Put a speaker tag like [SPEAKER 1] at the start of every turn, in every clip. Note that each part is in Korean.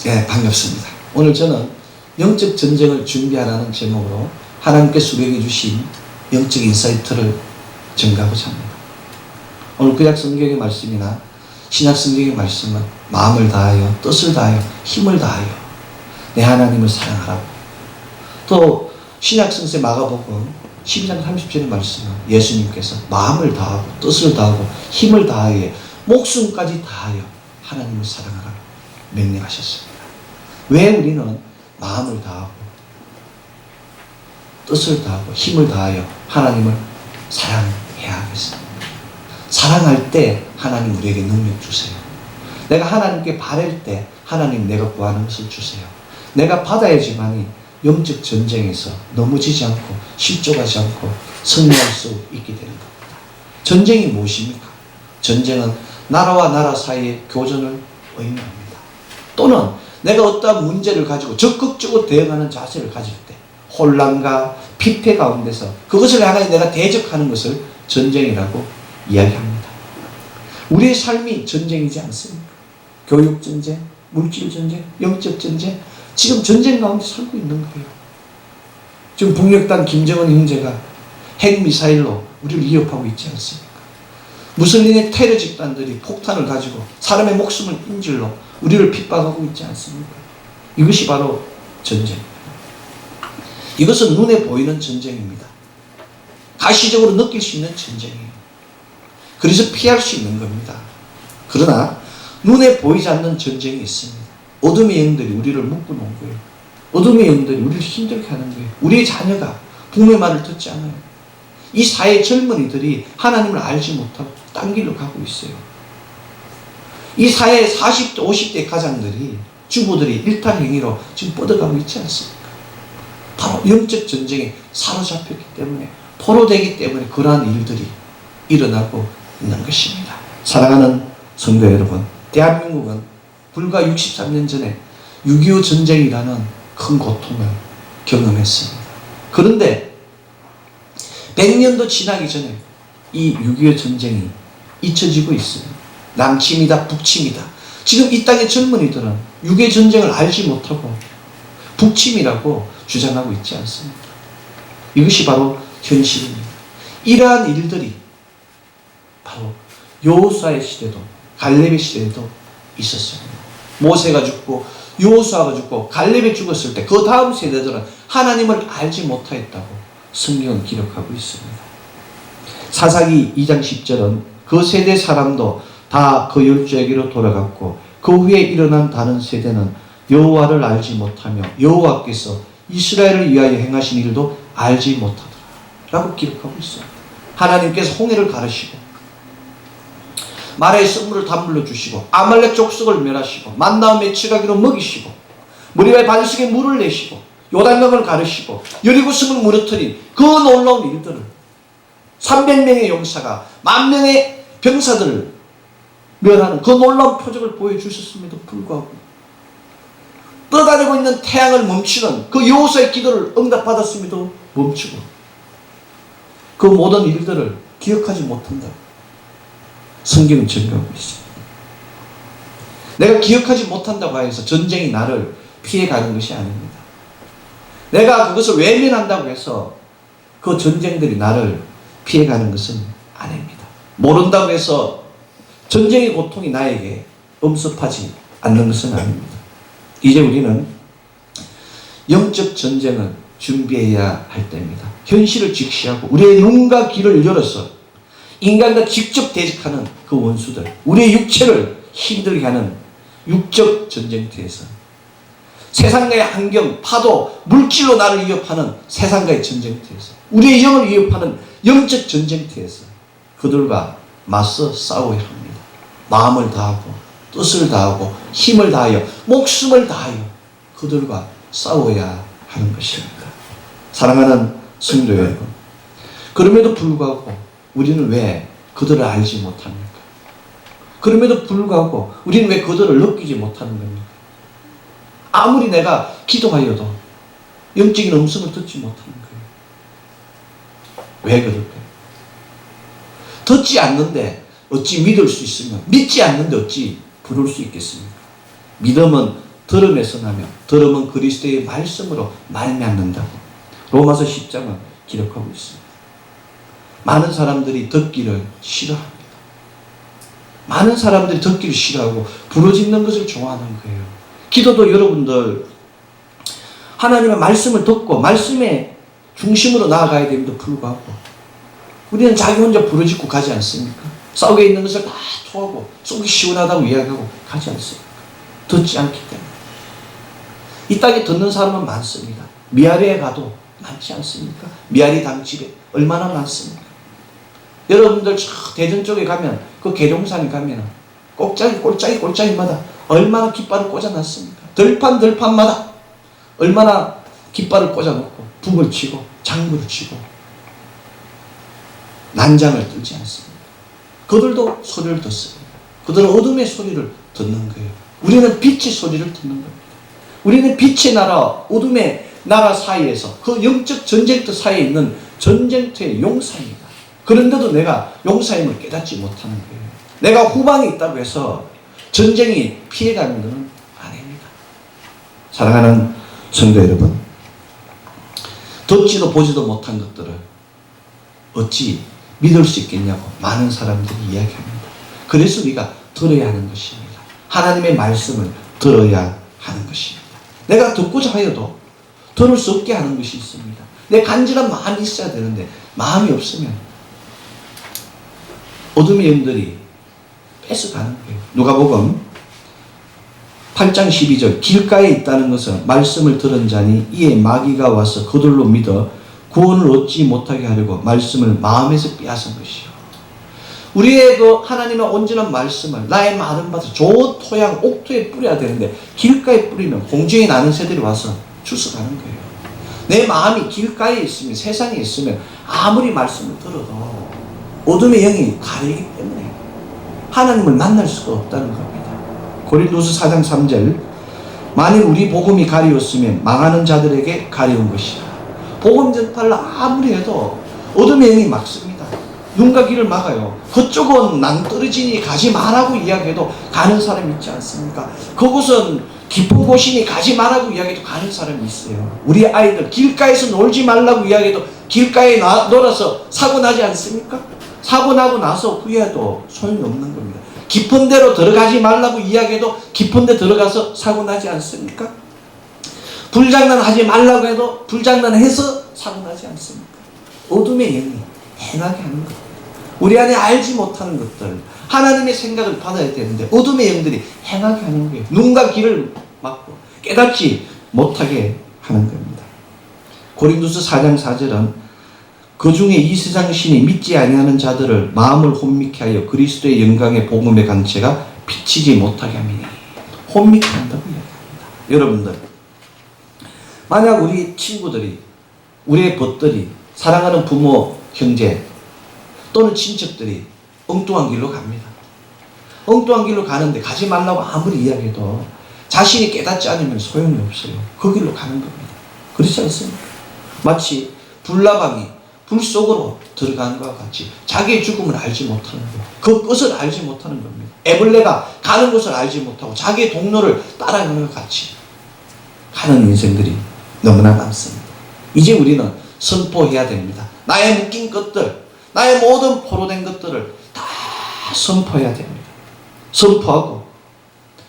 [SPEAKER 1] 네, 반갑습니다. 오늘 저는 영적 전쟁을 준비하라는 제목으로 하나님께서 우리에게 주신 영적 인사이트를 전가하고자 합니다. 오늘 구약 성경의 말씀이나 신약 성경의 말씀은 마음을 다하여 뜻을 다하여 힘을 다하여 내 하나님을 사랑하라고, 또 신약 성서 마가복음 12장 30절의 말씀은 예수님께서 마음을 다하고 뜻을 다하고 힘을 다하여 목숨까지 다하여 하나님을 사랑하라고 명령하셨습니다. 왜 우리는 마음을 다하고 뜻을 다하고 힘을 다하여 하나님을 사랑해야 하겠습니까? 사랑할 때 하나님 우리에게 능력 주세요. 내가 하나님께 바랄 때 하나님 내가 구하는 것을 주세요. 내가 받아야지만이 영적 전쟁에서 넘어지지 않고 실족하지 않고 승리할 수 있게 되는 겁니다. 전쟁이 무엇입니까? 전쟁은 나라와 나라 사이의 교전을 의미합니다. 또는 내가 어떠한 문제를 가지고 적극적으로 대응하는 자세를 가질 때 혼란과 피폐 가운데서 그것을 향하여 내가 대적하는 것을 전쟁이라고 이야기합니다. 우리의 삶이 전쟁이지 않습니까? 교육 전쟁, 물질 전쟁, 영적 전쟁, 지금 전쟁 가운데 살고 있는 거예요. 지금 북녘단 김정은 형제가 핵미사일로 우리를 위협하고 있지 않습니까? 무슬림의 테러 집단들이 폭탄을 가지고 사람의 목숨을 인질로 우리를 핍박하고 있지 않습니까? 이것이 바로 전쟁입니다. 이것은 눈에 보이는 전쟁입니다. 가시적으로 느낄 수 있는 전쟁이에요. 그래서 피할 수 있는 겁니다. 그러나 눈에 보이지 않는 전쟁이 있습니다. 어둠의 영들이 우리를 묶어놓은 거예요. 어둠의 영들이 우리를 힘들게 하는 거예요. 우리의 자녀가 부모의 말을 듣지 않아요. 이 사회 젊은이들이 하나님을 알지 못하고 딴 길로 가고 있어요. 이 사회 40대, 50대 가장들이, 주부들이 일탈행위로 지금 뻗어가고 있지 않습니까? 바로 영적 전쟁에 사로잡혔기 때문에, 포로되기 때문에 그러한 일들이 일어나고 있는 것입니다. 사랑하는 성도 여러분, 대한민국은 불과 63년 전에 6.25 전쟁이라는 큰 고통을 경험했습니다. 그런데 100년도 지나기 전에 이 6.25 전쟁이 잊혀지고 있습니다. 남침이다, 북침이다. 지금 이 땅의 젊은이들은 6.25 전쟁을 알지 못하고 북침이라고 주장하고 있지 않습니까? 이것이 바로 현실입니다. 이러한 일들이 바로 여호수아의 시대도 갈렙의 시대에도 있었습니다. 모세가 죽고 여호수아가 죽고 갈렙이 죽었을 때 그 다음 세대들은 하나님을 알지 못하였다고 성경은 기록하고 있습니다. 사사기 2장 10절은 그 세대 사람도 다 그 열조에게로 돌아갔고 그 후에 일어난 다른 세대는 여호와를 알지 못하며 여호와께서 이스라엘을 위하여 행하신 일도 알지 못하더라 라고 기록하고 있어요. 하나님께서 홍해를 가르시고 마라의 썰물을 담불러 주시고 아말렉 족속을 멸하시고 만나와 메추라기로 먹이시고 머리발 반석에 물을 내시고 요단강을 가르시고 여리고 성을 무너뜨린 그 놀라운 일들을 300명의 용사가 10,000명의 병사들을 멸하는 그 놀라운 표적을 보여주셨음에도 불구하고 떠다니고 있는 태양을 멈추는 그 여호수아의 기도를 응답받았음에도 멈추고 그 모든 일들을 기억하지 못한다고 성경은 증거하고 있습니다. 내가 기억하지 못한다고 해서 전쟁이 나를 피해가는 것이 아닙니다. 내가 그것을 외면한다고 해서 그 전쟁들이 나를 피해가는 것은 아닙니다. 모른다고 해서 전쟁의 고통이 나에게 엄습하지 않는 것은 아닙니다. 이제 우리는 영적 전쟁을 준비해야 할 때입니다. 현실을 직시하고 우리의 눈과 귀를 열어서 인간과 직접 대적하는 그 원수들, 우리의 육체를 힘들게 하는 육적 전쟁터에서 세상과의 환경, 파도, 물질로 나를 위협하는 세상과의 전쟁터에서 우리의 영을 위협하는 영적 전쟁터에서 그들과 맞서 싸워야 합니다. 마음을 다하고 뜻을 다하고 힘을 다하여 목숨을 다하여 그들과 싸워야 하는 것입니다. 사랑하는 성도 여러분, 그럼에도 불구하고 우리는 왜 그들을 알지 못합니까? 그럼에도 불구하고 우리는 왜 그들을 느끼지 못하는 겁니까? 아무리 내가 기도하여도 영적인 음성을 듣지 못하는 거예요. 왜 그럴까요? 듣지 않는데 어찌 믿을 수 있으며 믿지 않는데 어찌 부를 수 있겠습니까? 믿음은 들음에서 나며 들음은 그리스도의 말씀으로 말미암는다고 로마서 10장은 기록하고 있습니다. 많은 사람들이 듣기를 싫어합니다. 많은 사람들이 듣기를 싫어하고 부르짖는 것을 좋아하는 거예요. 기도도 여러분들 하나님의 말씀을 듣고 말씀의 중심으로 나아가야 됩니다. 불구하고 우리는 자기 혼자 부르짖고 가지 않습니까? 속에 있는 것을 다 토하고 속이 시원하다고 이야기하고 가지 않습니까? 듣지 않기 때문에. 이 땅에 듣는 사람은 많습니다. 미아리에 가도 많지 않습니까? 미아리 당집에 얼마나 많습니까? 여러분들 대전 쪽에 가면 그 계룡산에 가면 꼴짜기마다 얼마나 깃발을 꽂아놨습니까? 들판마다 얼마나 깃발을 꽂아놓고 북을 치고 장구를 치고 난장을 들지 않습니다. 그들도 소리를 듣습니다. 그들은 어둠의 소리를 듣는 거예요. 우리는 빛의 소리를 듣는 겁니다. 우리는 빛의 나라, 어둠의 나라 사이에서 그 영적 전쟁터 사이에 있는 전쟁터의 용사입니다. 그런데도 내가 용사임을 깨닫지 못하는 거예요. 내가 후방에 있다고 해서 전쟁이 피해가는 것은 아닙니다. 사랑하는 성도 여러분, 듣지도 보지도 못한 것들을 어찌 믿을 수 있겠냐고 많은 사람들이 이야기합니다. 그래서 우리가 들어야 하는 것입니다. 하나님의 말씀을 들어야 하는 것입니다. 내가 듣고자 하여도 들을 수 없게 하는 것이 있습니다. 내 간절한 마음이 있어야 되는데 마음이 없으면 어둠의 영들이 뺏어가는 거예요. 누가복음 8장 12절 길가에 있다는 것은 말씀을 들은 자니 이에 마귀가 와서 그들로 믿어 구원을 얻지 못하게 하려고 말씀을 마음에서 빼앗은 것이요. 우리의 그 하나님의 온전한 말씀을 나의 마른 밭에 좋은 토양 옥토에 뿌려야 되는데 길가에 뿌리면 공중에 나는 새들이 와서 주워가는 거예요. 내 마음이 길가에 있으면 세상에 있으면 아무리 말씀을 들어도 어둠의 영이 가리기 때문에 하나님을 만날 수가 없다는 겁니다. 고린도서 4장 3절 만일 우리 복음이 가리웠으면 망하는 자들에게 가려운 것이라. 복음 전파를 아무리 해도 어둠의 영이 막습니다. 눈과 귀를 막아요. 그쪽은 낭떠러지니 가지 말라고 이야기해도 가는 사람이 있지 않습니까? 그곳은 깊은 곳이니 가지 말라고 이야기해도 가는 사람이 있어요. 우리 아이들 길가에서 놀지 말라고 이야기해도 길가에 놀아서 사고 나지 않습니까? 사고 나고 나서 후회해도 소용이 없는 겁니다. 깊은 데로 들어가지 말라고 이야기해도 깊은 데 들어가서 사고 나지 않습니까? 불장난 하지 말라고 해도 불장난해서 사고 나지 않습니까? 어둠의 영이 행하게 하는 것. 우리 안에 알지 못하는 것들, 하나님의 생각을 받아야 되는데 어둠의 영들이 행하게 하는 거예요. 눈과 귀를 막고 깨닫지 못하게 하는 겁니다. 고린도서 4장 4절은 그 중에 이 세상 신이 믿지 아니하는 자들을 마음을 혼미케 하여 그리스도의 영광의 복음의 간체가 비치지 못하게 하미니. 혼미케 한다고 이야기합니다. 여러분들, 만약 우리 친구들이, 우리의 벗들이, 사랑하는 부모, 형제 또는 친척들이 엉뚱한 길로 갑니다. 엉뚱한 길로 가는데 가지 말라고 아무리 이야기해도 자신이 깨닫지 않으면 소용이 없어요. 그 길로 가는 겁니다. 그렇지 않습니까? 마치 불나방이 불 속으로 들어간 것과 같이 자기의 죽음을 알지 못하는 거예요. 그 끝을 알지 못하는 겁니다. 애벌레가 가는 곳을 알지 못하고 자기의 동로를 따라가는 것 같이 가는 인생들이 너무나 많습니다. 이제 우리는 선포해야 됩니다. 나의 묶인 것들, 나의 모든 포로된 것들을 다 선포해야 됩니다. 선포하고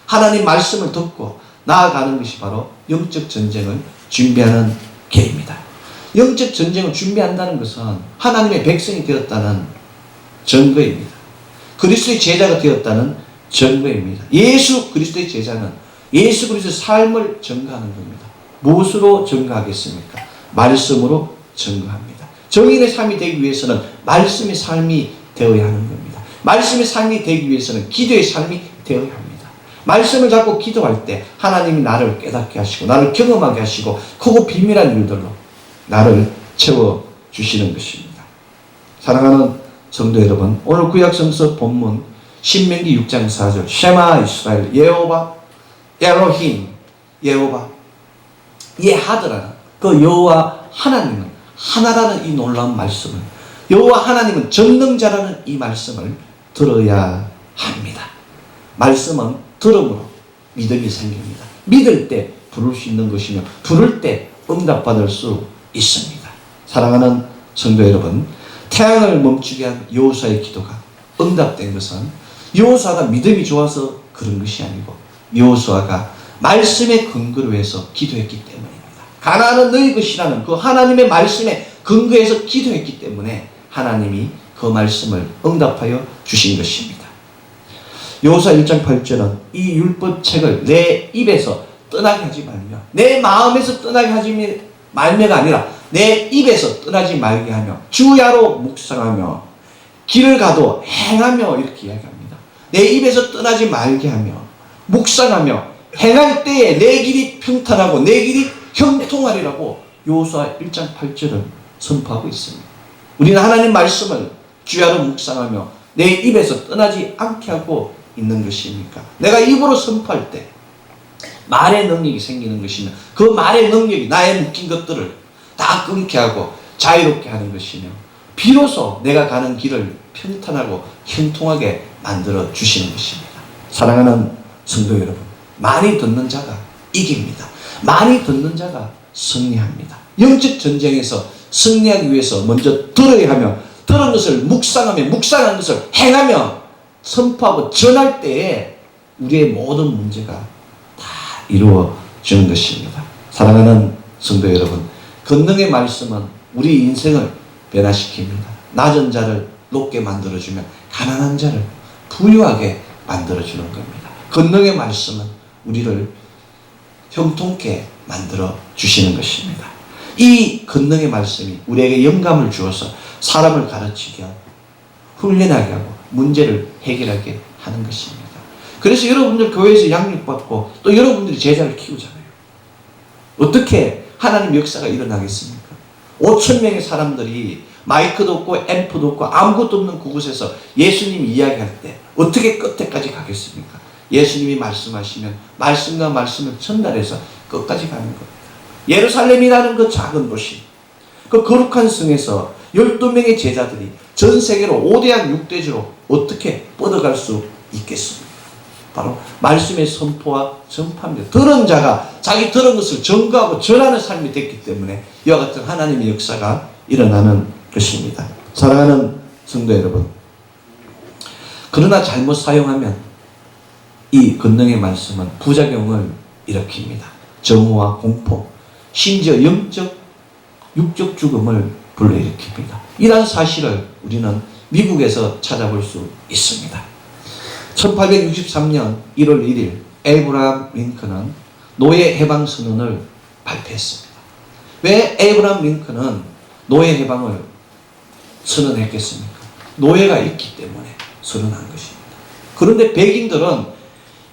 [SPEAKER 1] 하나님 말씀을 듣고 나아가는 것이 바로 영적 전쟁을 준비하는 길입니다. 영적 전쟁을 준비한다는 것은 하나님의 백성이 되었다는 증거입니다. 그리스도의 제자가 되었다는 증거입니다. 예수 그리스도의 제자는 예수 그리스도의 삶을 증거하는 겁니다. 무엇으로 증거하겠습니까? 말씀으로 증거합니다. 정인의 삶이 되기 위해서는 말씀의 삶이 되어야 하는 겁니다. 말씀의 삶이 되기 위해서는 기도의 삶이 되어야 합니다. 말씀을 잡고 기도할 때 하나님이 나를 깨닫게 하시고 나를 경험하게 하시고 크고 비밀한 일들로 나를 채워주시는 것입니다. 사랑하는 성도 여러분, 오늘 구약성서 본문 신명기 6장 4절 쉐마 이스라엘 여호와 엘로힘 여호와 예하드라는 그 여호와 하나님은 하나라는 이 놀라운 말씀을, 여호와 하나님은 전능자라는 이 말씀을 들어야 합니다. 말씀은 들음으로 믿음이 생깁니다. 믿을 때 부를 수 있는 것이며 부를 때 응답받을 수 있습니다. 사랑하는 성도 여러분, 태양을 멈추게 한 여호수아의 기도가 응답된 것은 여호수아가 믿음이 좋아서 그런 것이 아니고 여호수아가 말씀의 근거로 해서 기도했기 때문입니다. 가나안은 너희 것이라는 그 하나님의 말씀에 근거해서 기도했기 때문에 하나님이 그 말씀을 응답하여 주신 것입니다. 여호수아 1장 8절은 이 율법책을 내 입에서 떠나게 하지 말며, 내 마음에서 떠나게 하지 말며가 아니라 내 입에서 떠나지 말게 하며 주야로 묵상하며 길을 가도 행하며 이렇게 이야기합니다. 내 입에서 떠나지 말게 하며 묵상하며 행할 때에 내 길이 평탄하고 내 길이 형통하리라고 여호수아 1장 8절은 선포하고 있습니다. 우리는 하나님 말씀을 주야로 묵상하며 내 입에서 떠나지 않게 하고 있는 것이니까 내가 입으로 선포할 때 말의 능력이 생기는 것이며 그 말의 능력이 나의 묶인 것들을 다 끊게 하고 자유롭게 하는 것이며 비로소 내가 가는 길을 평탄하고 형통하게 만들어 주시는 것입니다. 사랑하는 성도 여러분, 많이 듣는 자가 이깁니다. 많이 듣는 자가 승리합니다. 영적 전쟁에서 승리하기 위해서 먼저 들어야 하며 들은 것을 묵상하며 묵상한 것을 행하며 선포하고 전할 때에 우리의 모든 문제가 다 이루어지는 것입니다. 사랑하는 성도 여러분, 권능의 말씀은 우리 인생을 변화시킵니다. 낮은 자를 높게 만들어주며 가난한 자를 부유하게 만들어주는 겁니다. 권능의 말씀은 우리를 형통케 만들어 주시는 것입니다. 이 권능의 말씀이 우리에게 영감을 주어서 사람을 가르치게 하고 훈련하게 하고 문제를 해결하게 하는 것입니다. 그래서 여러분들 교회에서 양육받고 또 여러분들이 제자를 키우잖아요. 어떻게 하나님 역사가 일어나겠습니까? 5,000명의 사람들이 마이크도 없고 앰프도 없고 아무것도 없는 그곳에서 예수님이 이야기할 때 어떻게 끝에까지 가겠습니까? 예수님이 말씀하시면 말씀과 말씀을 전달해서 끝까지 가는 겁니다. 예루살렘이라는 그 작은 도시, 그 거룩한 성에서 12명의 제자들이 전 세계로 5대양 6대주로 어떻게 뻗어갈 수 있겠습니까? 바로 말씀의 선포와 전파입니다. 들은 자가 자기 들은 것을 전가하고 전하는 삶이 됐기 때문에 이와 같은 하나님의 역사가 일어나는 것입니다. 사랑하는 성도 여러분, 그러나 잘못 사용하면 이 권능의 말씀은 부작용을 일으킵니다. 정오와 공포, 심지어 영적, 육적 죽음을 불러일으킵니다. 이러한 사실을 우리는 미국에서 찾아볼 수 있습니다. 1863년 1월 1일 에이브라함 링컨은 노예 해방 선언을 발표했습니다. 왜 에이브라함 링컨은 노예 해방을 선언했겠습니까? 노예가 있기 때문에 선언한 것입니다. 그런데 백인들은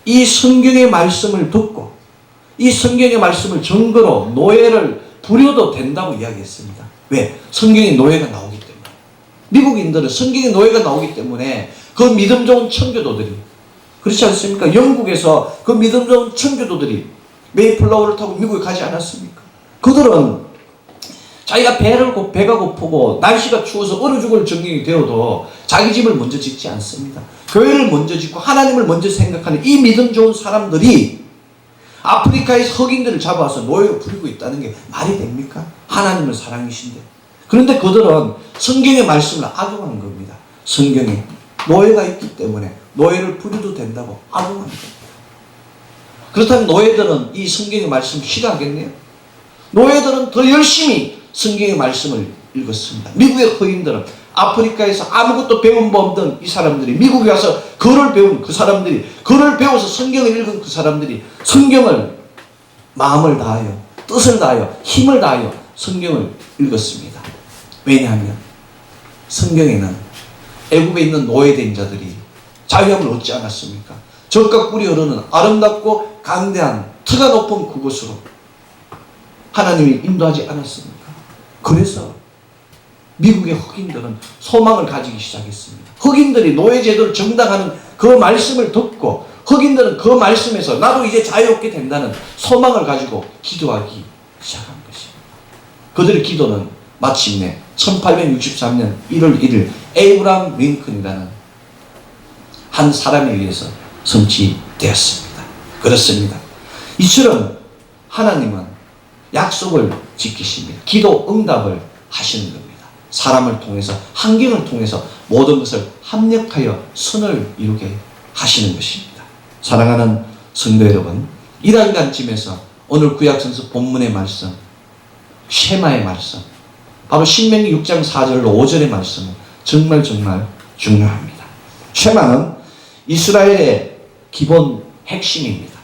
[SPEAKER 1] 이 성경의 말씀을 듣고 이 성경의 말씀을 증거로 노예를 부려도 된다고 이야기했습니다. 왜? 성경에 노예가 나오기 때문에. 미국인들은 성경에 노예가 나오기 때문에 그 믿음 좋은 청교도들이, 그렇지 않습니까? 영국에서 그 믿음 좋은 청교도들이 메이플라워를 타고 미국에 가지 않았습니까? 그들은 자기가 배가 고프고 날씨가 추워서 얼어 죽을 정경이 되어도 자기 집을 먼저 짓지 않습니다. 교회를 먼저 짓고 하나님을 먼저 생각하는 이 믿음 좋은 사람들이 아프리카에서 흑인들을 잡아서 노예로 부리고 있다는 게 말이 됩니까? 하나님은 사랑이신데. 그런데 그들은 성경의 말씀을 악용하는 겁니다. 성경에 노예가 있기 때문에 노예를 부려도 된다고 악용하는 겁니다. 그렇다면 노예들은 이 성경의 말씀을 싫어하겠네요? 노예들은 더 열심히 성경의 말씀을 읽었습니다. 미국의 흑인들은 아프리카에서 아무것도 배운 바 없던 이 사람들이 미국에 와서 글을 배운 그 사람들이, 글을 배워서 성경을 읽은 그 사람들이 성경을 마음을 다하여 뜻을 다하여 힘을 다하여 성경을 읽었습니다. 왜냐하면 성경에는 애굽에 있는 노예된 자들이 자유함을 얻지 않았습니까? 젖과 꿀이 흐르는 아름답고 강대한 터가 높은 그곳으로 하나님이 인도하지 않았습니까? 그래서 미국의 흑인들은 소망을 가지기 시작했습니다. 흑인들이 노예제도를 정당하는 그 말씀을 듣고 흑인들은 그 말씀에서 나도 이제 자유롭게 된다는 소망을 가지고 기도하기 시작한 것입니다. 그들의 기도는 마침내 1863년 1월 1일 에이브라함 링컨이라는 한 사람에 의해서 성취되었습니다. 그렇습니다. 이처럼 하나님은 약속을 지키십니다. 기도 응답을 하시는 겁니다. 사람을 통해서, 환경을 통해서 모든 것을 합력하여 선을 이루게 하시는 것입니다. 사랑하는 성도 여러분, 1학년쯤에서 오늘 구약성서 본문의 말씀, 쉐마의 말씀, 바로 신명기 6장 4절로 5절의 말씀은 정말 중요합니다. 쉐마는 이스라엘의 기본 핵심입니다.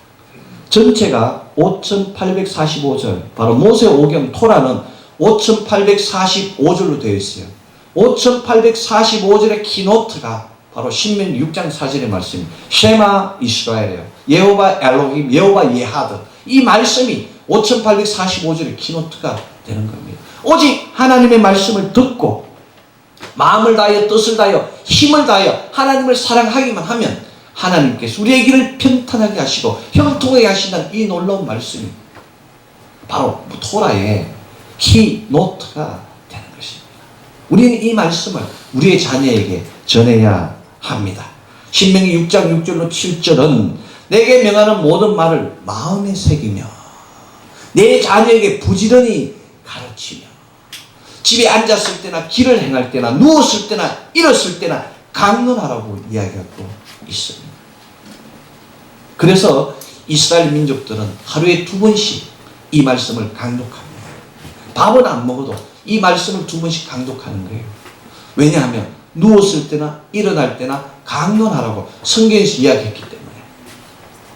[SPEAKER 1] 전체가 5845절, 바로 모세오경 토라는 5845절로 되어 있어요. 5845절의 키노트가 바로 신명기 6장 4절의 말씀입니다. 쉐마 이스라엘이에요. 여호와 엘로힘, 여호와 예하드. 이 말씀이 5845절의 키노트가 되는 겁니다. 오직 하나님의 말씀을 듣고 마음을 다하여 뜻을 다하여 힘을 다하여 하나님을 사랑하기만 하면 하나님께서 우리의 길을 평탄하게 하시고 형통하게 하신다는 이 놀라운 말씀이 바로 토라의 키노트가 되는 것입니다. 우리는 이 말씀을 우리의 자녀에게 전해야 합니다. 신명기 6장 6절로 7절은 내게 명하는 모든 말을 마음에 새기며 내 자녀에게 부지런히 가르치며 집에 앉았을 때나 길을 행할 때나 누웠을 때나 일었을 때나 강론하라고 이야기하고 있습니다. 그래서 이스라엘 민족들은 하루에 2번씩 이 말씀을 강독합니다. 밥은 안 먹어도 이 말씀을 2번씩 강독하는 거예요. 왜냐하면 누웠을 때나 일어날 때나 강론하라고 성경에서 이야기했기 때문에.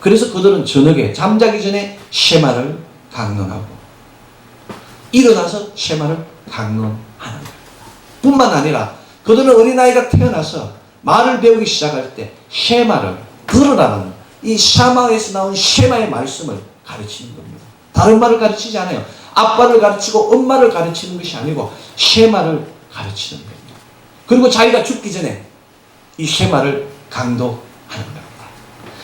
[SPEAKER 1] 그래서 그들은 저녁에 잠자기 전에 쉐마를 강론하고 일어나서 쉐마를 강론하는 거예요. 뿐만 아니라 그들은 어린아이가 태어나서 말을 배우기 시작할 때 쉐마를 들으라는 이 샤마에서 나온 쉐마의 말씀을 가르치는 겁니다. 다른 말을 가르치지 않아요. 아빠를 가르치고 엄마를 가르치는 것이 아니고 쉐마를 가르치는 겁니다. 그리고 자기가 죽기 전에 이 쉐마를 강독하는 겁니다.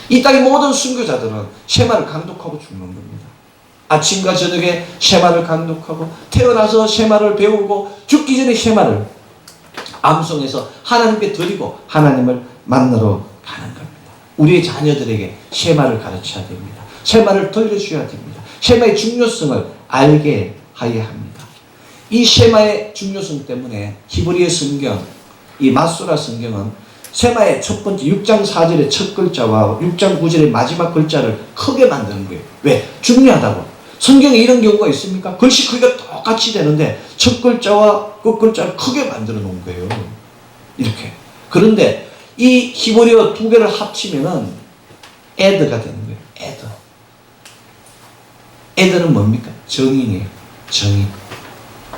[SPEAKER 1] 이 땅의 모든 순교자들은 쉐마를 강독하고 죽는 겁니다. 아침과 저녁에 쉐마를 강독하고 태어나서 쉐마를 배우고 죽기 전에 쉐마를 암송해서 하나님께 드리고 하나님을 만나러 가는 겁니다. 우리의 자녀들에게 쉐마를 가르쳐야 됩니다. 쉐마를 들려줘야 됩니다. 쉐마의 중요성을 알게 하여야 합니다. 이 쉐마의 중요성 때문에 히브리의 성경, 이 마소라 성경은 쉐마의 첫 번째 6장 4절의 첫 글자와 6장 9절의 마지막 글자를 크게 만드는 거예요. 왜? 중요하다고. 성경에 이런 경우가 있습니까? 글씨 크기가 똑같이 되는데 첫 글자와 끝 글자를 크게 만들어 놓은 거예요. 이렇게. 그런데 이 히브리어 2개를 합치면은 에드가 되는 거예요. 에드. 에드는 뭡니까? 정인이에요. 정인.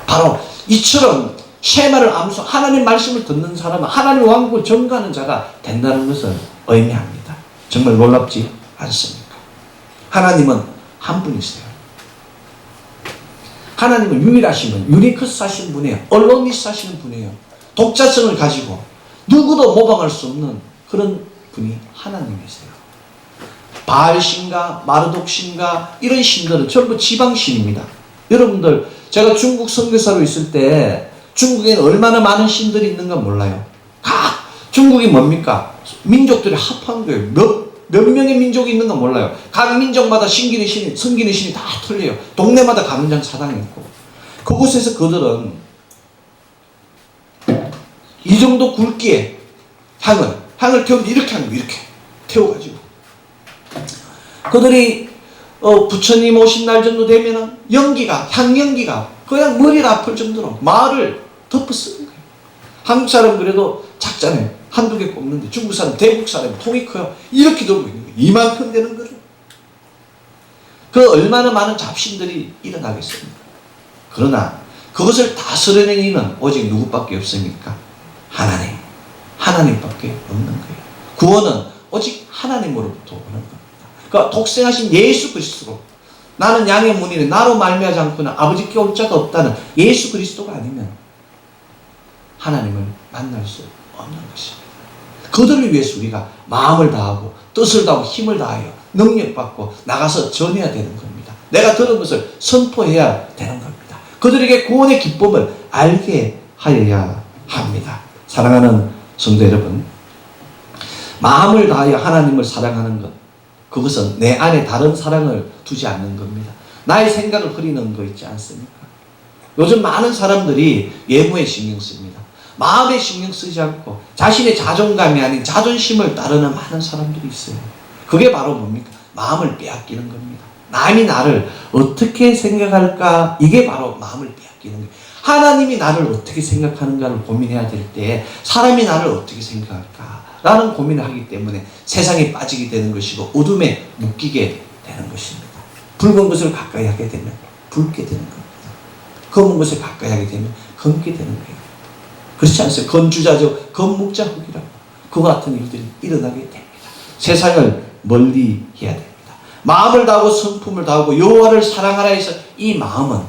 [SPEAKER 1] 바로 이처럼 쉐마를 암송, 하나님 말씀을 듣는 사람은 하나님 왕국을 전가하는 자가 된다는 것을 의미합니다. 정말 놀랍지 않습니까? 하나님은 한 분이세요. 하나님은 유일하신 분, 유니크스 하신 분이에요. 얼로니스 하시는 분이에요. 독자성을 가지고 누구도 모방할 수 없는 그런 분이 하나님이세요. 바알신과 마르독신과 이런 신들은 전부 지방신입니다. 여러분들, 제가 중국 선교사로 있을 때 중국에는 얼마나 많은 신들이 있는가 몰라요. 각 중국이 뭡니까? 민족들이 합한 거예요. 몇 명의 민족이 있는가 몰라요. 각 민족마다 섬기는 신이 다 틀려요. 동네마다 가문장 사당이 있고. 그곳에서 그들은 이 정도 굵기에 향을 태우면 이렇게 하는 거예요. 이렇게 태워가지고. 그들이 부처님 오신 날 정도 되면은 향연기가 그냥 머리가 아플 정도로 말을 덮어 쓰는 거예요. 한국 사람은 그래도 작잖아요. 한두 개 꼽는데 중국 사람, 대국 사람 통이 커요. 이렇게 들고 있는 거예요. 이만큼 되는 거죠. 그 얼마나 많은 잡신들이 일어나겠습니까? 그러나 그것을 다스리는 이는 오직 누구밖에 없습니까? 하나님밖에 없는 거예요. 구원은 오직 하나님으로부터 오는 겁니다. 그러니까 독생하신 예수 그리스도, 나는 양의 문이니 나로 말미암지 않고는 아버지께 올 자가 없다는 예수 그리스도가 아니면 하나님을 만날 수 없는 것입니다. 그들을 위해서 우리가 마음을 다하고 뜻을 다하고 힘을 다하여 능력받고 나가서 전해야 되는 겁니다. 내가 들은 것을 선포해야 되는 겁니다. 그들에게 구원의 기쁨을 알게 하여야 합니다. 사랑하는 성도 여러분, 마음을 다하여 하나님을 사랑하는 것, 그것은 내 안에 다른 사랑을 두지 않는 겁니다. 나의 생각을 흐리는 거 있지 않습니까? 요즘 많은 사람들이 외모에 신경 씁니다. 마음에 신경 쓰지 않고 자신의 자존감이 아닌 자존심을 따르는 많은 사람들이 있어요. 그게 바로 뭡니까? 마음을 빼앗기는 겁니다. 남이 나를 어떻게 생각할까? 이게 바로 마음을 빼앗기는 거예요. 하나님이 나를 어떻게 생각하는가를 고민해야 될 때 사람이 나를 어떻게 생각할까? 라는 고민을 하기 때문에 세상에 빠지게 되는 것이고 어둠에 묶이게 되는 것입니다. 붉은 것을 가까이 하게 되면 붉게 되는 겁니다. 검은 것을 가까이 하게 되면 검게 되는 거예요. 그렇지 않습니까? 건주자적 건묵자흑이라고 그와 같은 일들이 일어나게 됩니다. 세상을 멀리 해야 됩니다. 마음을 다하고 성품을 다하고 여호와를 사랑하라 해서 이 마음은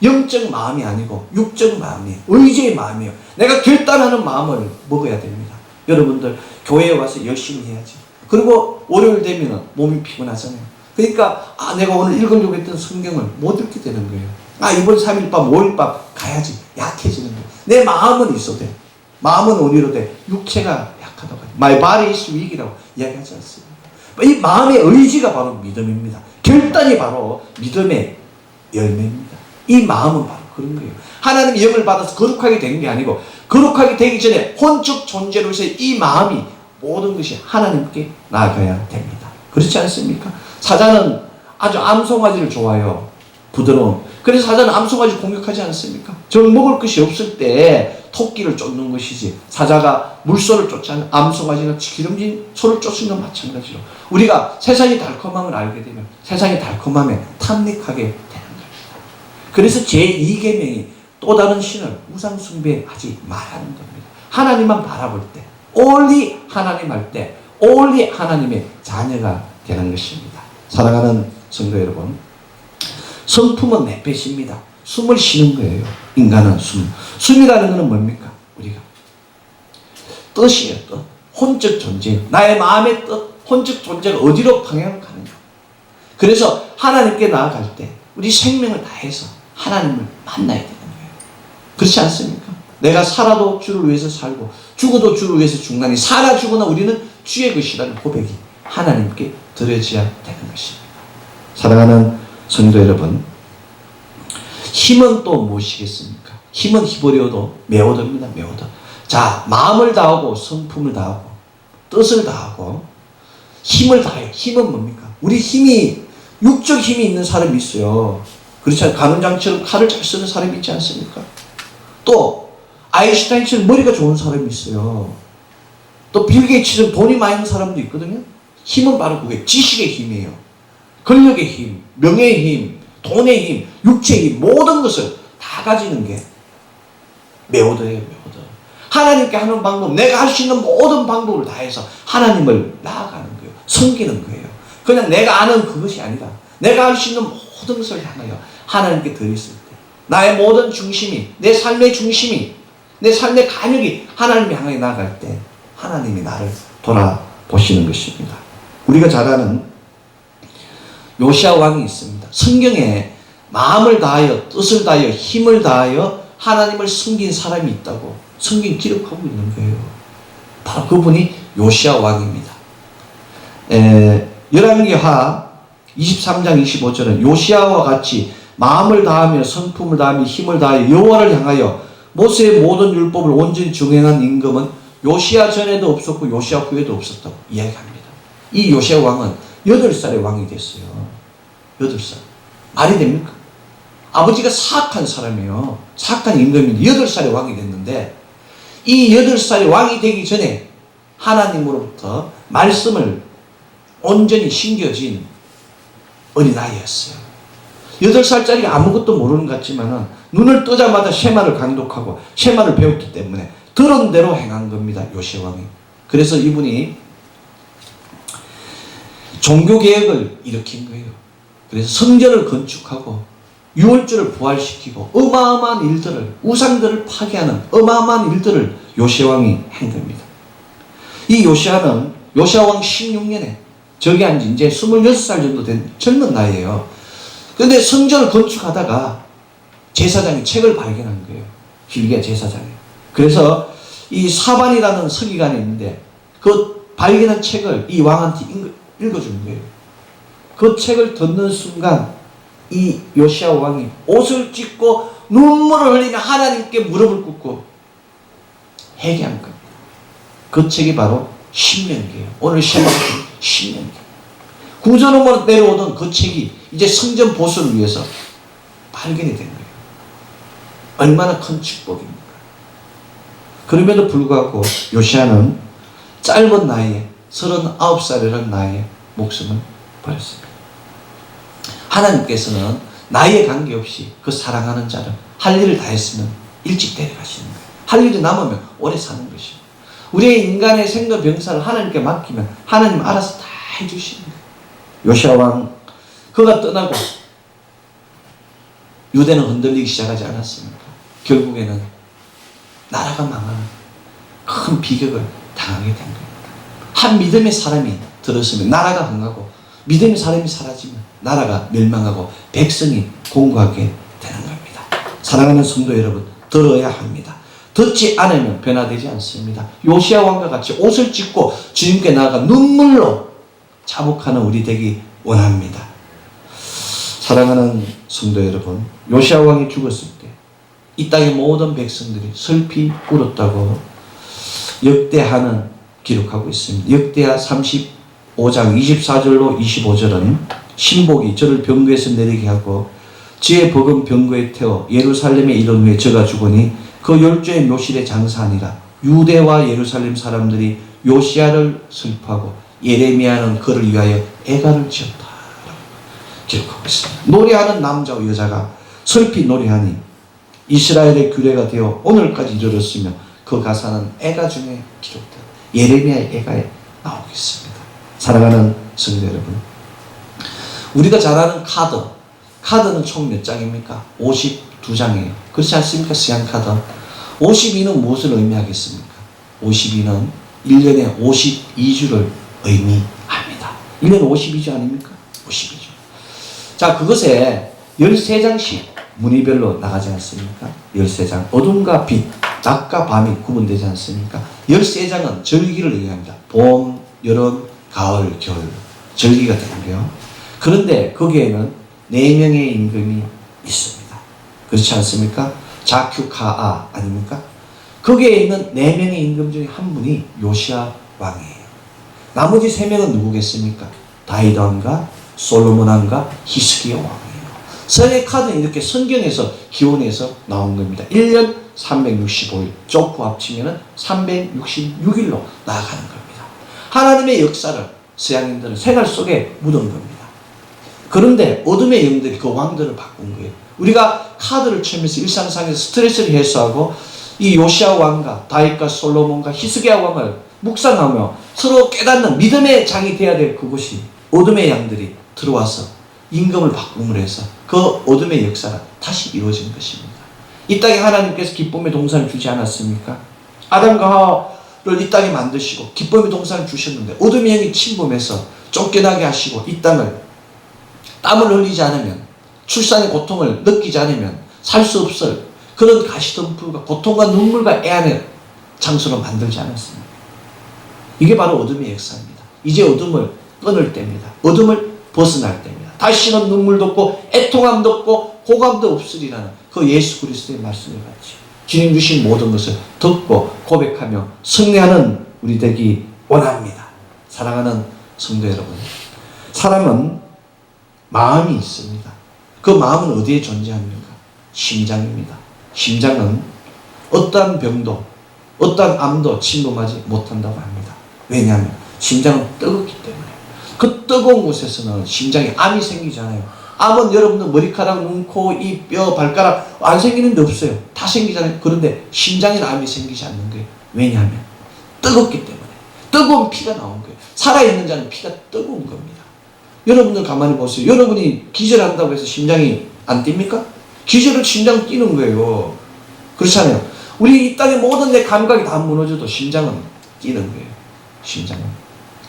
[SPEAKER 1] 영적 마음이 아니고 육적 마음이에요. 의지의 마음이에요. 내가 결단하는 마음을 먹어야 됩니다. 여러분들 교회에 와서 열심히 해야지. 그리고 월요일 되면 몸이 피곤하잖아요. 그러니까 내가 오늘 읽으려고 했던 성경을 못 읽게 되는 거예요. 이번 3일 밤 5일 밤 가야지. 약해지는 거예요. 내 마음은 있어도 돼. 마음은 어디로 돼? 육체가 약하다고 하죠. My body is weak이라고 이야기하지 않습니까? 이 마음의 의지가 바로 믿음입니다. 결단이 바로 믿음의 열매입니다. 이 마음은 바로 그런 거예요. 하나님의 영을 받아서 거룩하게 된 게 아니고 거룩하게 되기 전에 혼적 존재로서 이 마음이 모든 것이 하나님께 나아가야 됩니다. 그렇지 않습니까? 사자는 아주 암송아지를 좋아해요. 부드러운. 그래서 사자는 암송아지 공격하지 않습니까? 정 먹을 것이 없을 때 토끼를 쫓는 것이지 거사자가 물소를 쫓지 암송아지가 기름진 소를 쫓는 건 마찬가지로 우리가 세상의 달콤함을 알게 되면 세상의 달콤함에 탐닉하게 되는 겁니다. 그래서 제2계명이 또 다른 신을 우상 숭배하지 말라는 겁니다. 하나님만 바라볼 때 only 하나님 할 때 only 하나님의 자녀가 되는 것입니다. 사랑하는 성도 여러분, 성품은 내뱉습니다. 숨을 쉬는 거예요. 인간은 숨. 숨이라는 것은 뭡니까? 우리가 뜻이에요. 뜻. 혼적 존재. 나의 마음의 뜻. 혼적 존재가 어디로 방향을 가는가. 그래서 하나님께 나아갈 때 우리 생명을 다해서 하나님을 만나야 되는 거예요. 그렇지 않습니까? 내가 살아도 주를 위해서 살고 죽어도 주를 위해서 죽나니 살아 죽으나 우리는 주의 것이라는 고백이 하나님께 드려져야 되는 것입니다. 사랑하는 성도 여러분, 힘은 또 무엇이겠습니까? 힘은 히브리어도 메오더입니다. 메오더. 자, 마음을 다하고 성품을 다하고 뜻을 다하고 힘을 다해요. 힘은 뭡니까? 우리 힘이 육적 힘이 있는 사람이 있어요. 그렇지 않아요? 가늠장처럼 칼을 잘 쓰는 사람이 있지 않습니까? 또 아인슈타인처럼 머리가 좋은 사람이 있어요. 또 빌 게이츠처럼 돈이 많이 있는 사람도 있거든요. 힘은 바로 그게 지식의 힘이에요. 권력의 힘, 명예의 힘, 돈의 힘, 육체의 힘, 모든 것을 다 가지는 게 메오더예요. 메오더. 하나님께 하는 방법, 내가 할 수 있는 모든 방법을 다해서 하나님을 나아가는 거예요. 섬기는 거예요. 그냥 내가 아는 그것이 아니라 내가 할 수 있는 모든 것을 향하여 하나님께 드렸을 때 나의 모든 중심이, 내 삶의 중심이, 내 삶의 간역이 하나님을 향해 나아갈 때 하나님이 나를 돌아보시는 것입니다. 우리가 잘 아는 요시야 왕이 있습니다. 성경에 마음을 다하여 뜻을 다하여 힘을 다하여 하나님을 섬긴 사람이 있다고 성경이 기록하고 있는 거예요. 바로 그분이 요시야 왕입니다. 열왕기하 23장 25절은 요시야와 같이 마음을 다하며 성품을 다하며 힘을 다하여 여호와를 향하여 모세의 모든 율법을 온전히 준행한 임금은 요시야 전에도 없었고 요시야 후에도 없었다고 이야기합니다. 이 요시야 왕은 8살의 왕이 됐어요. 8살. 말이 됩니까? 아버지가 사악한 사람이에요. 사악한 임금인데 8살의 왕이 됐는데 이 8살의 왕이 되기 전에 하나님으로부터 말씀을 온전히 심겨진 어린아이였어요. 8살짜리가 아무것도 모르는 것 같지만 눈을 뜨자마자 쉐마를 강독하고 쉐마를 배웠기 때문에 들은 대로 행한 겁니다. 요시야 왕이. 그래서 이분이 종교개혁을 일으킨 거예요. 그래서 성전을 건축하고 유월절을 부활시키고 어마어마한 일들을, 우상들을 파괴하는 어마어마한 일들을 요시야 왕이 한 겁니다. 이 요시야는 요시야 왕 16년에 저기 한 지 이제 26살 정도 된 젊은 나이에요. 그런데 성전을 건축하다가 제사장이 책을 발견한 거예요. hilkiah 제사장이. 그래서 이 사반이라는 서기관이 있는데 그 발견한 책을 이 왕한테 읽어주는 거예요. 그 책을 듣는 순간 이 요시야 왕이 옷을 찢고 눈물을 흘리며 하나님께 무릎을 꿇고 회개한 겁니다. 그 책이 바로 신명기예요. 오늘 시험은 신명기. 구전으로 내려오던 그 책이 이제 성전 보수를 위해서 발견이 된 거예요. 얼마나 큰 축복입니까? 그럼에도 불구하고 요시야는 짧은 나이에 39살이라는 나이에 목숨을 버렸습니다. 하나님께서는 나이에 관계없이 그 사랑하는 자를 할 일을 다 했으면 일찍 데려가시는 거예요. 할 일이 남으면 오래 사는 것입니다. 우리의 인간의 생로병사를 하나님께 맡기면 하나님 알아서 다 해주시는 거예요. 요시야 왕 그가 떠나고 유대는 흔들리기 시작하지 않았습니까? 결국에는 나라가 망하는 큰 비극을 당하게 된 겁니다. 한 믿음의 사람이 들었으면 나라가 흥하고 믿음의 사람이 사라지면 나라가 멸망하고 백성이 공고하게 되는 겁니다. 사랑하는 성도 여러분, 들어야 합니다. 듣지 않으면 변화되지 않습니다. 요시야 왕과 같이 옷을 찢고 주님께 나아가 눈물로 자복하는 우리 되기 원합니다. 사랑하는 성도 여러분, 요시야 왕이 죽었을 때 이 땅의 모든 백성들이 슬피 울었다고 역대하는 기록하고 있습니다. 역대하 35장 24절로 25절은 신복이 저를 병거에서 내리게 하고 저의 복은 병거에 태워 예루살렘에 이른 후에 저가 죽으니 그 열조의 묘실에 장사하니라. 유대와 예루살렘 사람들이 요시야를 슬퍼하고 예레미야는 그를 위하여 애가를 지었다 기록하고 있습니다. 노래하는 남자와 여자가 슬피 노래하니 이스라엘의 규례가 되어 오늘까지 이르렀으며 그 가사는 애가 중에 기록된 예레미야의 애가에 나오겠습니다. 사랑하는 성도 여러분, 우리가 잘 아는 카드는 총 몇 장입니까? 52장이에요. 그렇지 않습니까? 시한카드 52는 무엇을 의미하겠습니까? 52는 1년에 52주를 의미합니다. 1년에 52주 아닙니까? 52주. 자, 그것에 13장씩 무늬별로 나가지 않습니까? 13장. 어둠과 빛, 낮과 밤이 구분되지 않습니까? 13장은 절기를 의미합니다. 봄, 여름, 가을, 겨울. 절기가 되는데요. 그런데 거기에는 4명의 임금이 있습니다. 그렇지 않습니까? 자큐카아 아닙니까? 거기에 있는 4명의 임금 중에 한 분이 요시야 왕이에요. 나머지 3명은 누구겠습니까? 다윗 왕과 솔로몬 왕과 히스기야 왕이에요. 성의 카드는 이렇게 성경에서 기원해서 나온 겁니다. 1년 365일 좁고 합치면 366일로 나아가는 겁니다. 하나님의 역사를 서양인들은 생활 속에 묻은 겁니다. 그런데 어둠의 영들이 그 왕들을 바꾼 거예요. 우리가 카드를 치면서 일상상에서 스트레스를 해소하고 이 요시야 왕과 다윗과 솔로몬과 히스기야 왕을 묵상하며 서로 깨닫는 믿음의 장이 되어야 될 그곳이 어둠의 양들이 들어와서 임금을 바꿈으로 해서 그 어둠의 역사가 다시 이루어진 것입니다. 이 땅에 하나님께서 기쁨의 동산을 주지 않았습니까? 아담과 하와를 이 땅에 만드시고 기쁨의 동산을 주셨는데 어둠의 영이 침범해서 쫓겨나게 하시고 이 땅을 땀을 흘리지 않으면 출산의 고통을 느끼지 않으면 살 수 없을 그런 가시덤불과 고통과 눈물과 애안의 장소로 만들지 않았습니다. 이게 바로 어둠의 역사입니다. 이제 어둠을 끊을 때입니다. 어둠을 벗어날 때입니다. 다시는 눈물도 없고 애통함도 없고 고감도 없으리라는 그 예수 그리스도의 말씀을 같이 주님 주신 모든 것을 듣고 고백하며 승리하는 우리 되기 원합니다. 사랑하는 성도 여러분, 사람은 마음이 있습니다. 그 마음은 어디에 존재합니까? 심장입니다. 심장은 어떠한 병도 어떠한 암도 침범하지 못한다고 합니다. 왜냐하면 심장은 뜨겁기 때문에. 그 뜨거운 곳에서는 심장에 암이 생기잖아요. 암은 여러분들 머리카락, 눈, 코, 입, 뼈, 발가락 안 생기는 데 없어요. 다 생기잖아요. 그런데 심장에는 암이 생기지 않는 거예요. 왜냐하면 뜨겁기 때문에. 뜨거운 피가 나온 거예요. 살아있는 자는 피가 뜨거운 겁니다. 여러분들 가만히 보세요. 여러분이 기절한다고 해서 심장이 안 뜁니까? 기절을 심장 뛰는 거예요. 그렇잖아요. 우리 이 땅의 모든 내 감각이 다 무너져도 심장은 뛰는 거예요. 심장은.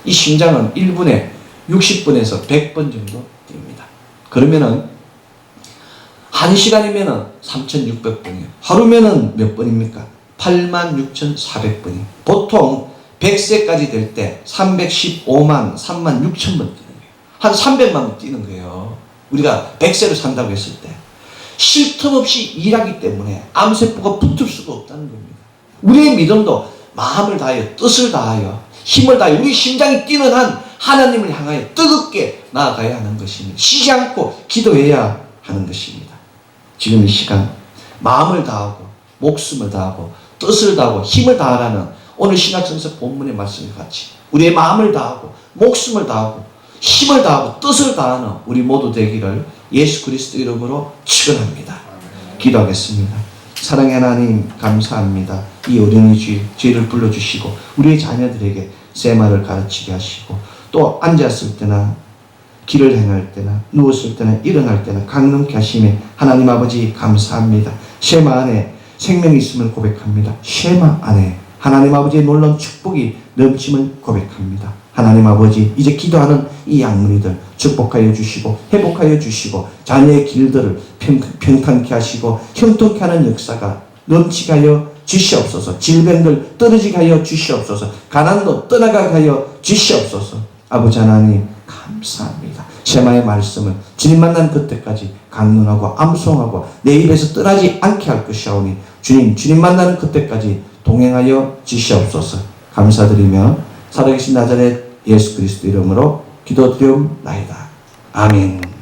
[SPEAKER 1] 이 심장은 1분에 60번에서 100번 정도 뜁니다. 그러면은 1시간이면은 3,600번이에요. 하루면은 몇 번입니까? 86,400번이. 보통 100세까지 될 때 315만 3만 6천 번 뛰는 거예요. 한 300만 원 뛰는 거예요. 우리가 100세를 산다고 했을 때. 쉴 틈 없이 일하기 때문에 암세포가 붙을 수가 없다는 겁니다. 우리의 믿음도 마음을 다하여 뜻을 다하여 힘을 다하여 우리 심장이 뛰는 한 하나님을 향하여 뜨겁게 나아가야 하는 것입니다. 쉬지 않고 기도해야 하는 것입니다. 지금 이 시간 마음을 다하고 목숨을 다하고 뜻을 다하고 힘을 다하라는 오늘 신약성서 본문의 말씀과 같이 우리의 마음을 다하고 목숨을 다하고 힘을 다하고 뜻을 다하는 우리 모두 되기를 예수 그리스도 이름으로 축원합니다. 기도하겠습니다. 사랑의 하나님 감사합니다. 이 어린이 죄를 불러주시고 우리의 자녀들에게 세마를 가르치게 하시고 또 앉았을 때나 길을 행할 때나 누웠을 때나 일어날 때나 강림케 하심에 하나님 아버지 감사합니다. 쉐마 안에 생명이 있음을 고백합니다. 쉐마 안에 하나님 아버지의 놀라운 축복이 넘침을 고백합니다. 하나님 아버지 이제 기도하는 이 양문이들 축복하여 주시고 회복하여 주시고 자녀의 길들을 평탄케 하시고 형통케 하는 역사가 넘치게 하여 주시옵소서. 질병들 떨어지게 하여 주시옵소서. 가난도 떠나가게 하여 주시옵소서. 아버지 하나님 감사합니다. 쉐마의 말씀을 주님 만난 그때까지 강론하고 암송하고 내 입에서 떠나지 않게 할 것이오니 주님 만나는 그때까지 동행하여 주시옵소서. 감사드리며 살아계신 나자렛 예수 그리스도 이름으로 기도드리옵나이다. 아멘.